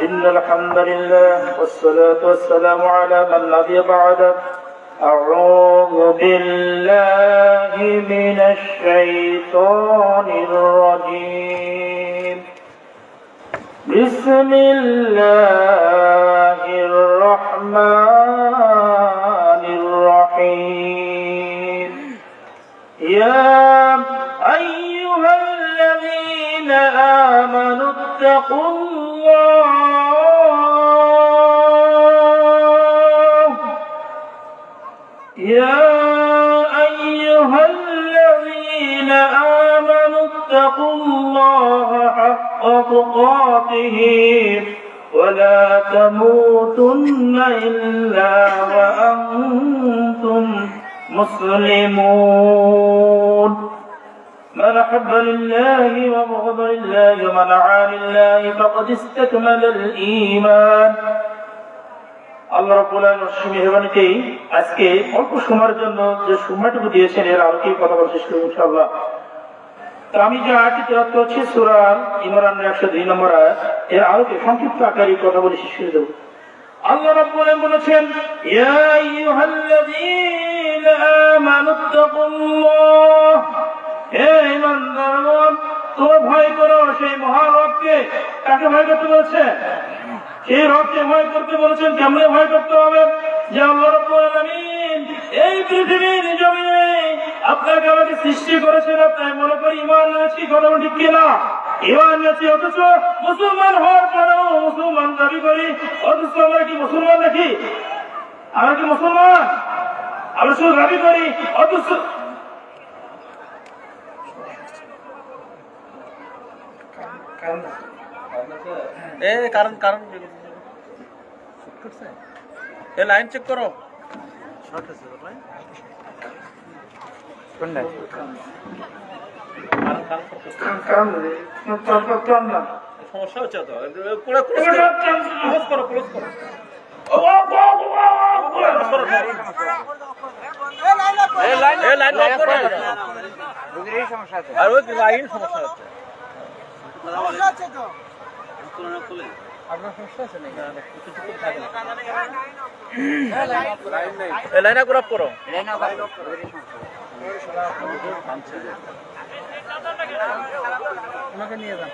إن الحمد لله والصلاة والسلام على من نبي بعده أعوذ بالله من الشيطان الرجيم بسم الله الرحمن الرحيم يا أيها الذين آمنوا اتقوا الله يا أيها الذين آمنوا اتقوا الله حق تقاته ولا تموتن إلا وأنتم مسلمون من أحب لله وبغض لله ومن عادى لله فقد استكمل الإيمان আল্লাহ রাব্বুল আলামিন মেহেরবানিতে আজকে অল্প সময়ের জন্য যে সময়টুকু দিয়েছেন এর আলোকে কথা বলার চেষ্টা করব ইনশাআল্লাহ। তো আমি যে আয়াতটি তেলাওয়াত করছি সূরা ইমরানের 102 নম্বর আয়াত, এর আলোকে সংক্ষিপ্ত আকারে কথা বলে শেষ করে দেব। আল্লাহ রাব্বুল আলামিন বলেছেন, ইয়া আইয়ুহাল্লাযীনা আমানুত্তাকুল্লাহ, হে ঈমানদারগণ তোমরা ভয় করো সেই মহান রবকে। কাকে ভয় করতে বলছে? সেই রবকে ভয় করতে বলেছেন। কেমনে ভয় করতে হবে? যে আল্লাহ রাব্বুল আলামিন এই পৃথিবীর জমিনে আপনাকে আমাকে সৃষ্টি করেছেন, আপনার মনে করি ঈমান এনেছি, কথা ঠিক কিনা? ঈমান এনেছি অথচ মুসলমান হওয়ার পরেও মুসলমান দাবি করি, অথচ আমরা কি মুসলমান নাকি? আমরা কি মুসলমান? আমরা শুধু দাবি করি অথচ লাইন চেক করো। সমস্যা হচ্ছে তো, ক্লোজ করো, ক্লোজ করো। লাইন আপ করো। নিয়ে যান।